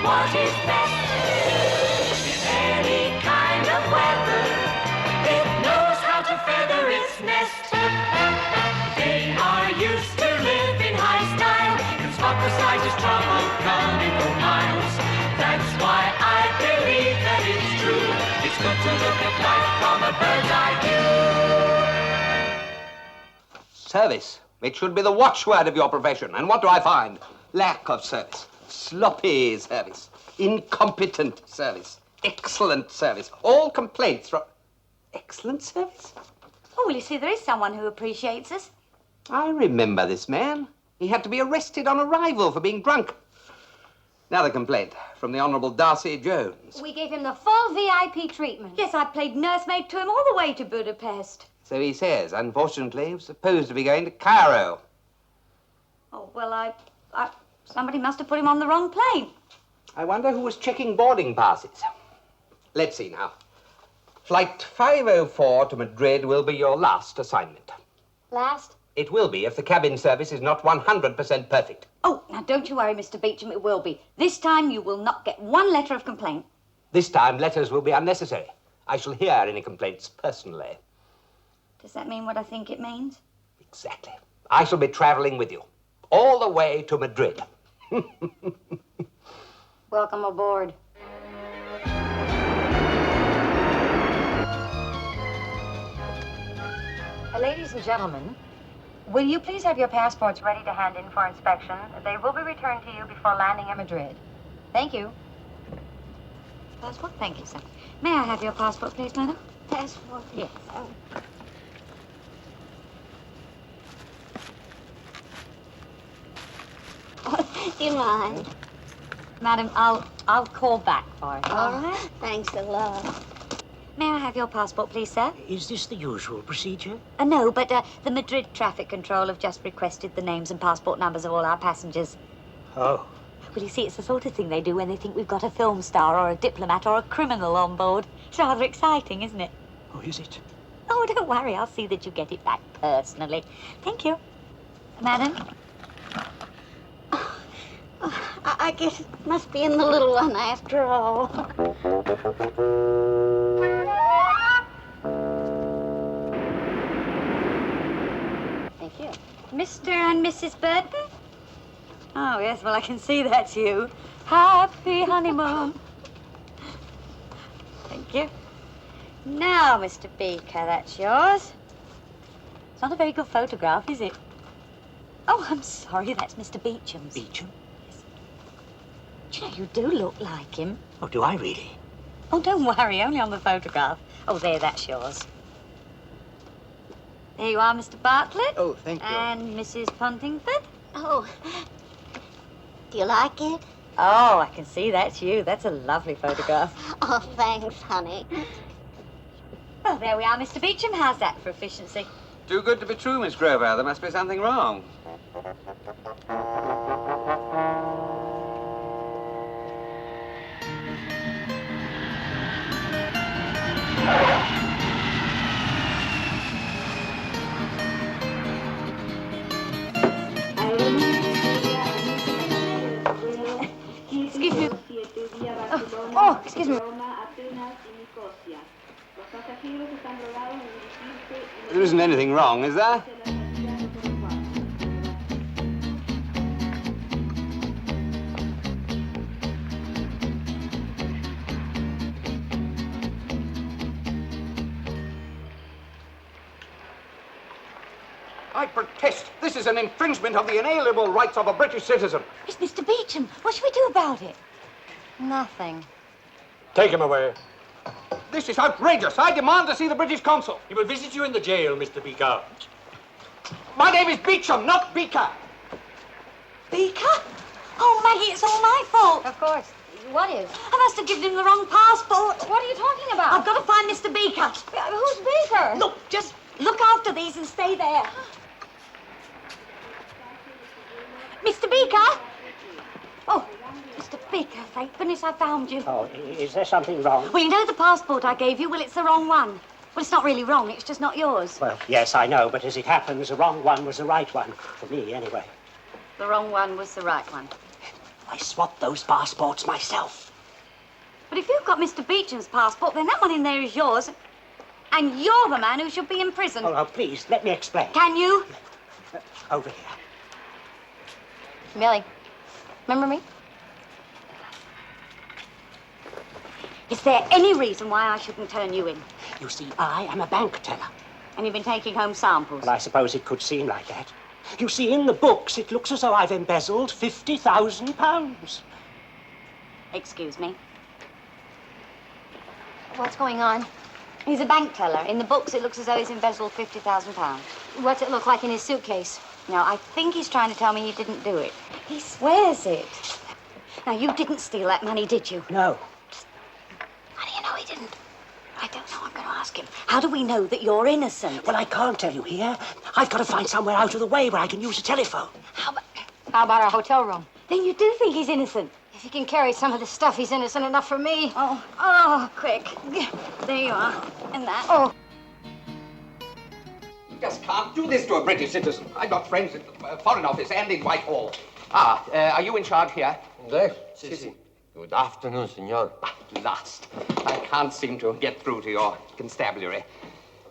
What is best in any kind of weather? It knows how to feather its nest. They are used to live in high style, can spot the slightest trouble coming for miles. That's why I believe that it's true. It's good to look at life from a bird's eye view. Service. It should be the watchword of your profession. And what do I find? Lack of service. Sloppy service, incompetent service, excellent service, all complaints from... Excellent service? Oh, well, you see, there is someone who appreciates us. I remember this man. He had to be arrested on arrival for being drunk. Another complaint from the Honourable Darcy Jones. We gave him the full VIP treatment. Yes, I played nursemaid to him all the way to Budapest. So he says. Unfortunately, he was supposed to be going to Cairo. Oh, well, somebody must have put him on the wrong plane. I wonder who was checking boarding passes. Let's see now. Flight 504 to Madrid will be your last assignment. Last? It will be if the cabin service is not 100% perfect. Oh, now don't you worry, Mr. Beecham, it will be. This time you will not get one letter of complaint. This time letters will be unnecessary. I shall hear any complaints personally. Does that mean what I think it means? Exactly. I shall be travelling with you. All the way to Madrid. Welcome aboard. Ladies and gentlemen, will you please have your passports ready to hand in for inspection? They will be returned to you before landing at Madrid. Thank you. Passport? Thank you, sir. May I have your passport, please, madam? Passport? Yes. Do you mind? Madam, I'll call back for it, all right? Thanks a lot. May I have your passport, please, sir? Is this the usual procedure? No, but the Madrid Traffic Control have just requested the names and passport numbers of all our passengers. Oh. Well, you see, it's the sort of thing they do when they think we've got a film star or a diplomat or a criminal on board. It's rather exciting, isn't it? Oh, is it? Oh, don't worry. I'll see that you get it back personally. Thank you. Madam? I guess it must be in the little one after all. Thank you. Mr. and Mrs. Burton? Oh, yes, well, I can see that's you. Happy honeymoon. Thank you. Now, Mr. Beaker, that's yours. It's not a very good photograph, is it? Oh, I'm sorry, that's Mr. Beecham's. Beecham? Do you know, you do look like him. Oh, do I really? Oh, don't worry, only on the photograph. Oh, there, that's yours. There you are, Mr. Bartlett. Oh, thank you. And Mrs. Puntingford. Oh, do you like it? Oh, I can see that's you. That's a lovely photograph. Oh, thanks, honey. Well, there we are, Mr. Beecham. How's that for efficiency? Too good to be true, Miss Grover. There must be something wrong. Excuse me. Oh, excuse me. There isn't anything wrong, is there? I protest. This is an infringement of the inalienable rights of a British citizen. It's Mr. Beecham. What should we do about it? Nothing. Take him away. This is outrageous. I demand to see the British consul. He will visit you in the jail, Mr. Beaker. My name is Beecham, not Beaker. Beaker? Oh, Maggie, it's all my fault. Of course. What is? I must have given him the wrong passport. What are you talking about? I've got to find Mr. Beaker. Who's Beaker? Look, just look after these and stay there. Mr. Beaker? Oh, Mr. Beaker, thank goodness I found you. Oh, is there something wrong? Well, you know the passport I gave you? Well, it's the wrong one. Well, it's not really wrong, it's just not yours. Well, yes, I know, but as it happens, the wrong one was the right one. For me, anyway. The wrong one was the right one. I swapped those passports myself. But if you've got Mr. Beecham's passport, then that one in there is yours. And you're the man who should be in prison. Oh, please, let me explain. Can you? Over here. Millie, remember me? Is there any reason why I shouldn't turn you in? You see, I am a bank teller. And you've been taking home samples? Well, I suppose it could seem like that. You see, in the books, it looks as though I've embezzled £50,000. Excuse me. What's going on? He's a bank teller. In the books, it looks as though he's embezzled £50,000. What's it look like in his suitcase? No, I think he's trying to tell me he didn't do it. He swears it. Now, you didn't steal that money, did you? No. How do you know he didn't? I don't know. I'm going to ask him. How do we know that you're innocent? Well, I can't tell you here. I've got to find somewhere out of the way where I can use a telephone. How How about our hotel room? Then you do think he's innocent? If he can carry some of this stuff, he's innocent enough for me. Oh, quick. There you are. And that. Oh, You just can't do this to a British citizen. I've got friends at the Foreign Office and in Whitehall. Are you in charge here? Yes, si. Good afternoon, senor. At last. I can't seem to get through to your constabulary.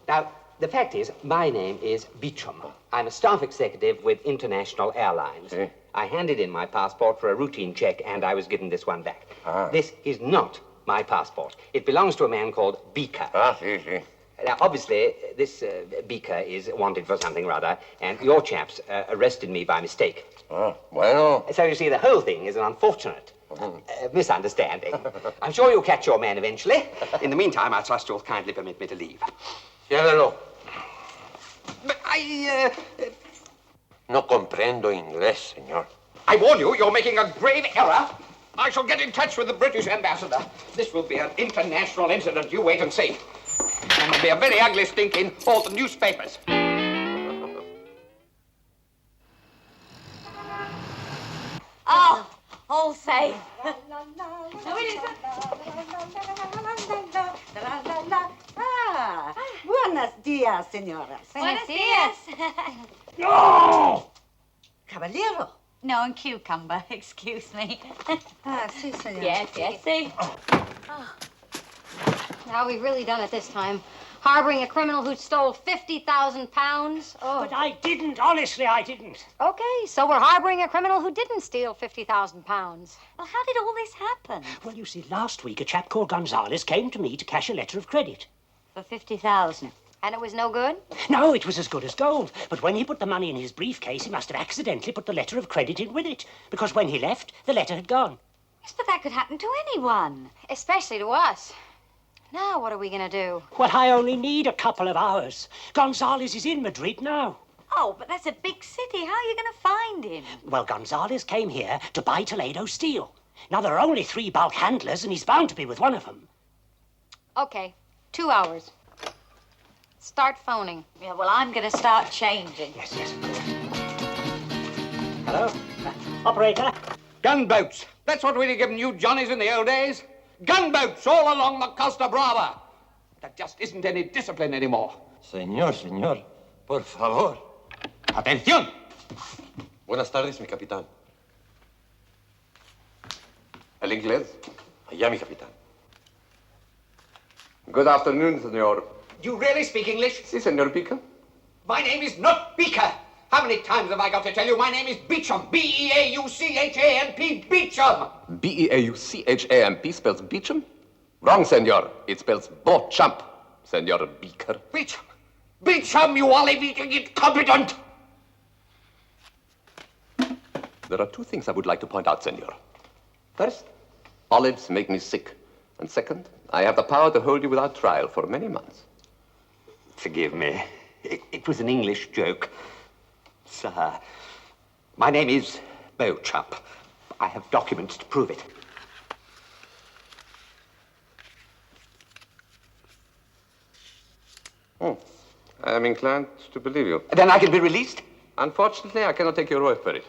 Now, the fact is, my name is Beecham. I'm a staff executive with International Airlines. Eh? I handed in my passport for a routine check, and I was given this one back. Ah. This is not my passport. It belongs to a man called Beaker. Si. Now, obviously, this Beaker is wanted for something or other, and your chaps arrested me by mistake. Bueno. So you see, the whole thing is an unfortunate misunderstanding. I'm sure you'll catch your man eventually. In the meantime, I trust you'll kindly permit me to leave. Ciérralo. But No comprendo inglés, señor. I warn you, you're making a grave error. I shall get in touch with the British ambassador. This will be an international incident. You wait and see. And there'll be a very ugly stink in all the newspapers. Oh, all safe. Buenos dias, señoras. buenos dias. No! Caballero. No, and cucumber, excuse me. Sí, señor. Yes, see. Now we've really done it this time. Harboring a criminal who stole £50,000. Oh. But I didn't. Honestly, I didn't. Okay, so we're harboring a criminal who didn't steal £50,000. Well, how did all this happen? Well, you see, last week a chap called Gonzales came to me to cash a letter of credit. For 50,000. And it was no good? No, it was as good as gold. But when he put the money in his briefcase, he must have accidentally put the letter of credit in with it. Because when he left, the letter had gone. Yes, but that could happen to anyone. Especially to us. Now what are we going to do? Well, I only need a couple of hours. Gonzales is in Madrid now. Oh, but that's a big city. How are you going to find him? Well, Gonzales came here to buy Toledo steel. Now, there are only 3 bulk handlers, and he's bound to be with one of them. Okay, 2 hours. Start phoning. Yeah, well, I'm going to start changing. Yes, of course. Hello? Operator? Gunboats. That's what we'd have given you Johnnies in the old days. Gunboats all along the Costa Brava. There just isn't any discipline anymore. Señor, por favor. Atención. Buenas tardes, mi capitán. El inglés. Allá, mi capitán. Good afternoon, senor. Do you really speak English? Si, senor Beaker. My name is not Beaker. How many times have I got to tell you my name is Beecham? B-E-A-U-C-H-A-M-P, Beecham. B-E-A-U-C-H-A-M-P spells Beecham? Wrong, senor. It spells Beauchamp, senor Beaker. Beecham. Beecham, you olive-eating incompetent. There are two things I would like to point out, senor. First, olives make me sick. And second, I have the power to hold you without trial for many months. Forgive me. It was an English joke. Sir, my name is Beauchamp. I have documents to prove it. Oh, I am inclined to believe you. Then I can be released? Unfortunately, I cannot take your word for it.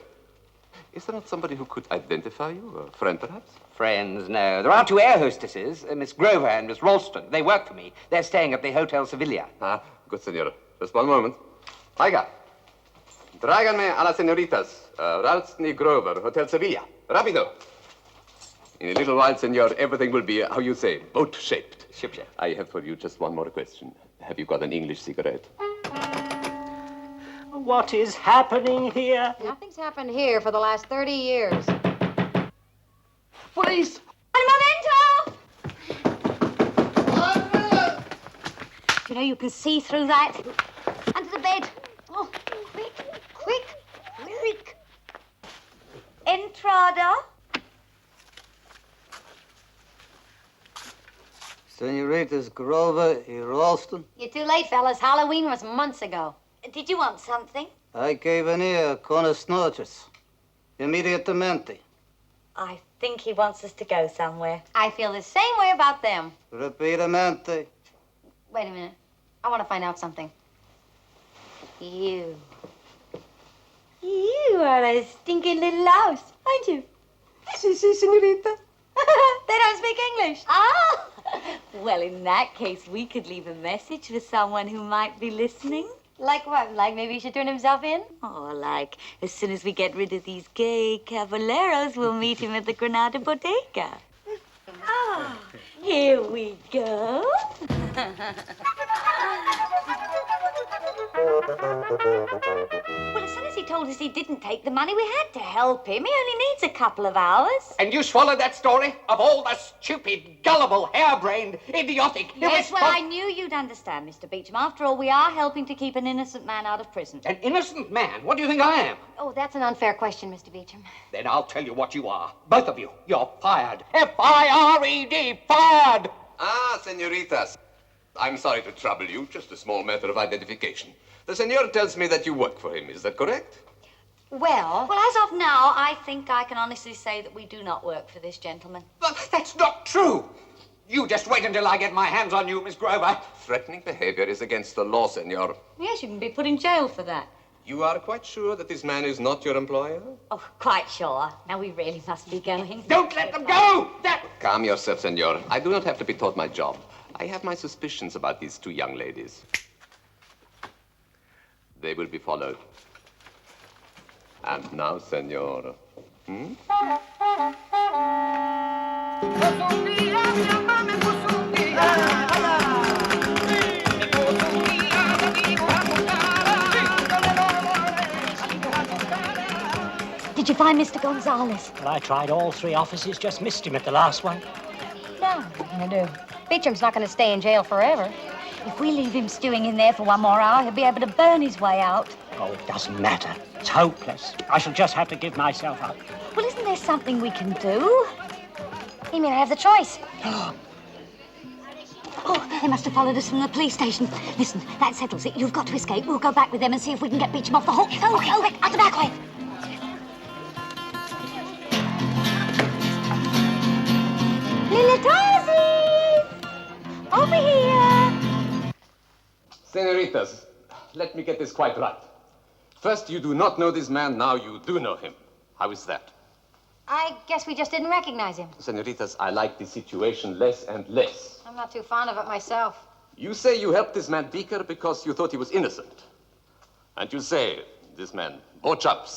Is there not somebody who could identify you? A friend, perhaps? Friends, no. There are two air hostesses, Miss Grover and Miss Ralston. They work for me. They're staying at the Hotel Sevilla. Ah, good, senor. Just one moment. Oiga. Tráiganme a las señoritas. Ralston y Grover, Hotel Sevilla. Rapido. In a little while, senor, everything will be, how you say, boat-shaped. Ship-shaped. I have for you just one more question. Have you got an English cigarette? What is happening here? Nothing's happened here for the last 30 years. Police! Un momento! You know you can see through that. Under the bed. Oh, quick, quick, quick. Entrada. Senoritas Grover y Ralston. You're too late, fellas. Halloween was months ago. Did you want something? Hay que venir con las noches. Inmediatamente. I think he wants us to go somewhere. I feel the same way about them. Rapidamente. Wait a minute. I want to find out something. You are a stinking little louse, aren't you? Si, señorita. They don't speak English. Ah! Well, in that case, we could leave a message for someone who might be listening. like what? Like maybe he should turn himself in? Oh, like, as soon as we get rid of these gay caballeros, we'll meet him at the Granada Bodega. Ah, here we go. Well, as soon as he told us he didn't take the money, we had to help him. He only needs a couple of hours. And you swallowed that story? Of all the stupid, gullible, harebrained, idiotic... Yes, well, I knew you'd understand, Mr. Beecham. After all, we are helping to keep an innocent man out of prison. An innocent man? What do you think I am? Oh, that's an unfair question, Mr. Beecham. Then I'll tell you what you are. Both of you. You're fired. F-I-R-E-D. Fired! Ah, senoritas. I'm sorry to trouble you. Just a small matter of identification. The senor tells me that you work for him. Is that correct? Well, Well, as of now, I think I can honestly say that we do not work for this gentleman. But that's not true. You just wait until I get my hands on you, Miss Grover. Threatening behavior is against the law, senor. Yes, you can be put in jail for that. You are quite sure that this man is not your employer? Oh, quite sure. Now we really must be going. Don't let them go! That... Calm yourself, senor. I do not have to be taught my job. I have my suspicions about these two young ladies. They will be followed. And now, senor. Did you find Mr. Gonzalez? Well, I tried all three offices, just missed him at the last one. now what are you going to do? Beecham's not going to stay in jail forever. If we leave him stewing in there for one more hour, he'll be able to burn his way out. Oh, it doesn't matter. It's hopeless. I shall just have to give myself up. Well, isn't there something we can do? He may not have the choice. Oh, they must have followed us from the police station. Listen, that settles it. You've got to escape. We'll go back with them and see if we can get Beecham off the hook. Go, quick, out the back way. Little Tarsies! Over here! Senoritas, let me get this quite right. First, you do not know this man. Now you do know him. How is that? I guess we just didn't recognize him. Senoritas, I like the situation less and less. I'm not too fond of it myself. You say you helped this man Beaker because you thought he was innocent. And you say this man Beauchamp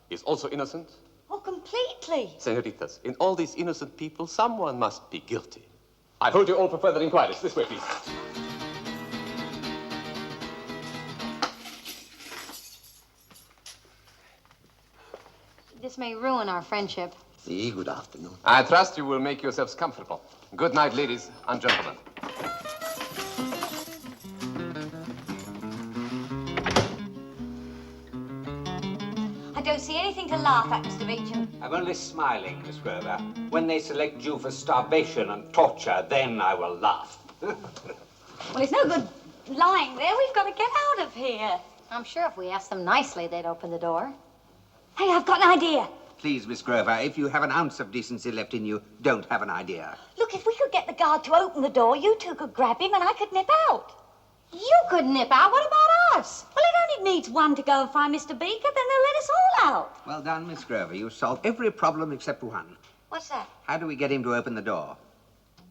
is also innocent? Oh, completely. Senoritas, in all these innocent people, someone must be guilty. I hold you all for further inquiries. This way, please. This may ruin our friendship. Good afternoon. I trust you will make yourselves comfortable. Good night, ladies and gentlemen. I don't see anything to laugh at, Mr. Beecham. I'm only smiling, Miss Grover. When they select you for starvation and torture, then I will laugh. Well, it's no good lying there. We've got to get out of here. I'm sure if we asked them nicely, they'd open the door. Hey, I've got an idea. Please, Miss Grover, if you have an ounce of decency left in you, don't have an idea. Look, if we could get the guard to open the door, you two could grab him and I could nip out. You could nip out. What about us? Well, it only needs one to go and find Mr. Beaker, then they'll let us all out. Well done, Miss Grover. You solved every problem except one. What's that? How do we get him to open the door?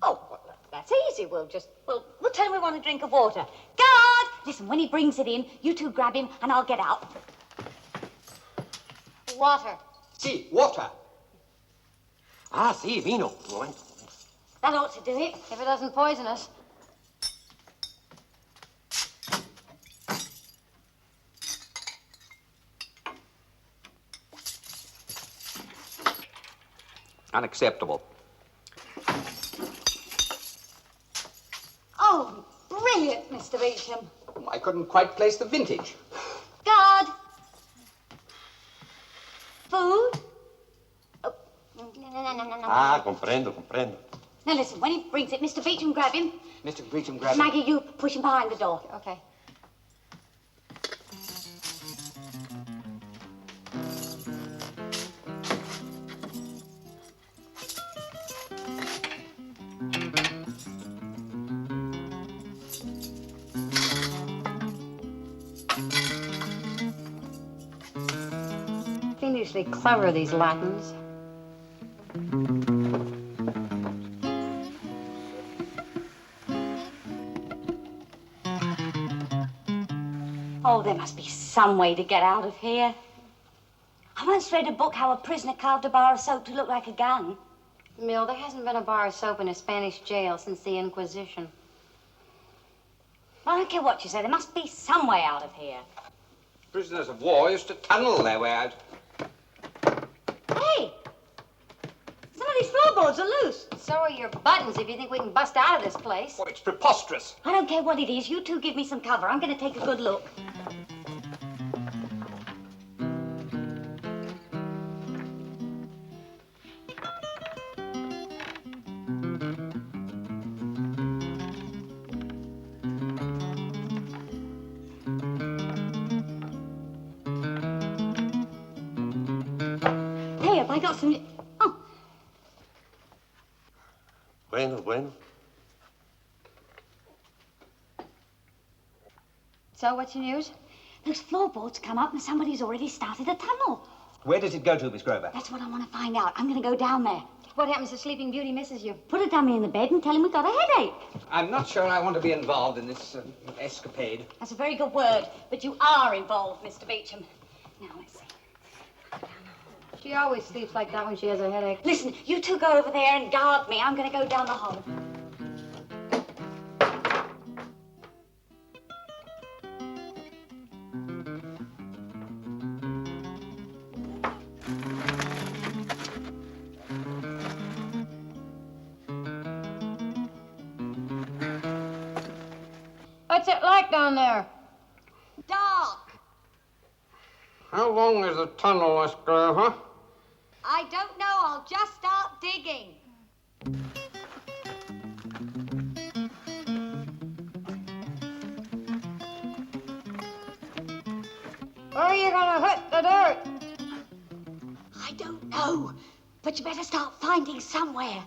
Oh, well, that's easy. We'll tell him we want a drink of water. Guard! Listen, when he brings it in, you two grab him and I'll get out. Water. See, water. Ah, sí, vino. Un momento. That ought to do it. If it doesn't poison us. Unacceptable. Oh, brilliant, Mr. Beecham. I couldn't quite place the vintage. Guard! Food? Oh. Ah, comprendo, comprendo. Now listen, when he brings it, Mr. Beecham, grab him. Mr. Beecham, grab him. Maggie, you push him behind the door. Okay. Fiendishly clever, these Latins. Oh, there must be some way to get out of here. I once read a book how a prisoner carved a bar of soap to look like a gun. Mill, there hasn't been a bar of soap in a Spanish jail since the Inquisition. I don't care what you say, there must be some way out of here. Prisoners of war used to tunnel their way out. Hey! Some of these floorboards are loose. So are your buttons if you think we can bust out of this place. Oh, it's preposterous. I don't care what it is, you two give me some cover. I'm going to take a good look. Hey, have I got some... Oh, Bueno, bueno. So, what's your news? those floorboards come up and somebody's already started a tunnel. Where does it go to, Miss Grover? That's what I want to find out. I'm going to go down there. What happens if Sleeping Beauty misses you? Put a dummy in the bed and tell him we've got a headache. I'm not sure I want to be involved in this escapade. That's a very good word, but you are involved, Mr. Beecham. Now, let's see. She always sleeps like that when she has a headache. Listen, you two go over there and guard me. I'm going to go down the hall. What's it like down there? Dark. How long is the tunnel, Miss Grover? I don't know. I'll just start digging. Where are you gonna hit the dirt? I don't know, but you better start finding somewhere.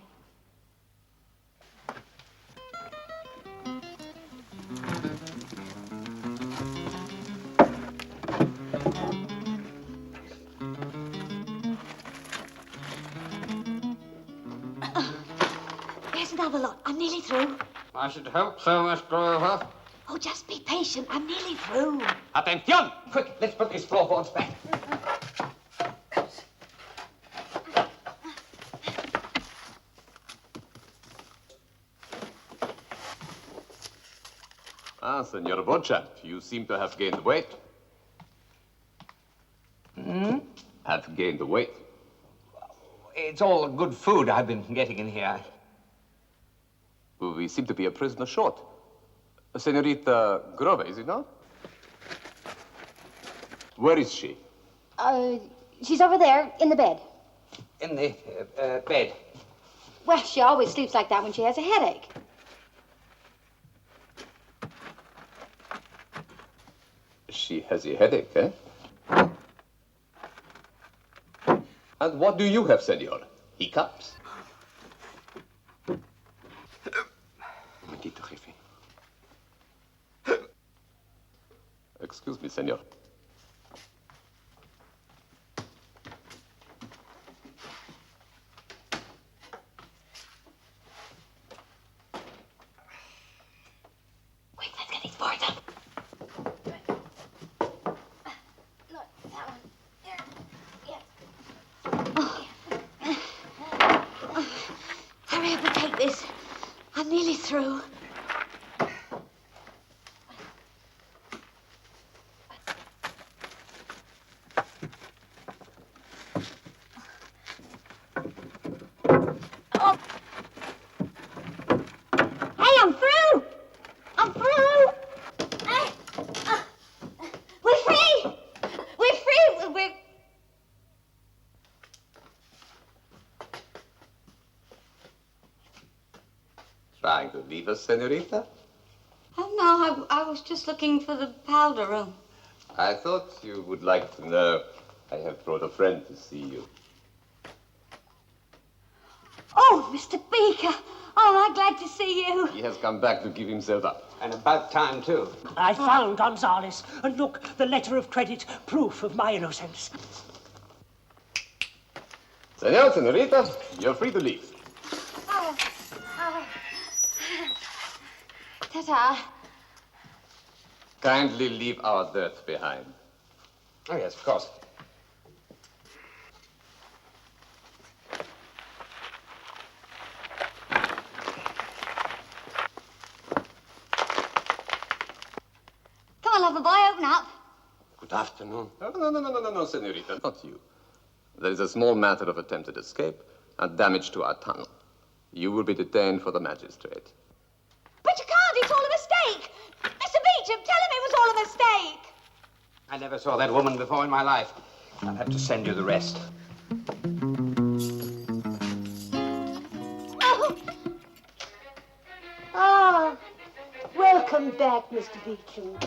There's another lot. I'm nearly through. I should hope so, Miss Grover. Oh, just be patient. I'm nearly through. Attention! Quick, let's put these floorboards back. Ah, Senor Beauchamp, you seem to have gained weight. Hmm? Have gained weight. It's all good food I've been getting in here. We seem to be a prisoner short. Senorita Grove, is it not? Where is she? She's over there in the bed. In the bed. Well, she always sleeps like that when she has a headache. She has a headache, eh? And what do you have, senor? Hiccups? Momentito, jefe. Excuse me, senor. Quick, let's get these boards up. Look, that one. There. Yeah. Hurry up and take this. I'm nearly through. Oh. Hey, I'm through! I'm through! We're free! We're free! We're... Trying to leave us, senorita? Oh, no, I was just looking for the powder room. I thought you would like to know. I have brought a friend to see you. Oh, Mr. Beaker. Oh, I'm glad to see you. He has come back to give himself up. And about time, too. I found Gonzales. And look, the letter of credit, proof of my innocence. Senor, senorita, you're free to leave. Ta-ta. Kindly leave our dirt behind. Oh, yes, of course. Come on, lover boy, open up. Good afternoon. No, senorita, not you. There is a small matter of attempted escape and damage to our tunnel. You will be detained for the magistrate. But you can't, it's all a mistake. Mr. Beecham, tell him it was all a mistake. I never saw that woman before in my life. I'll have to send you the rest. Ah, welcome back, Mr. Beecham.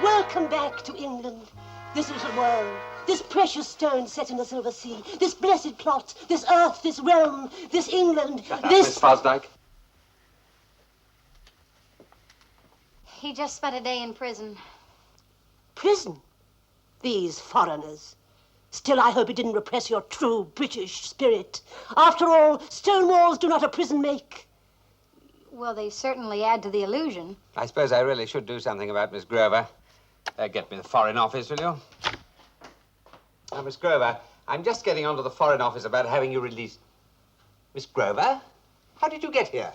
Welcome back to England. This little world, this precious stone set in the silver sea, this blessed plot, this earth, this realm, this England, this... Miss Fosdyke? He just spent a day in prison. Prison? These foreigners. Still, I hope it didn't repress your true British spirit. After all, stone walls do not a prison make. Well, they certainly add to the illusion. I suppose I really should do something about Miss Grover. Get me the Foreign Office, will you? Now, Miss Grover, I'm just getting onto the Foreign Office about having you released. Miss Grover? How did you get here?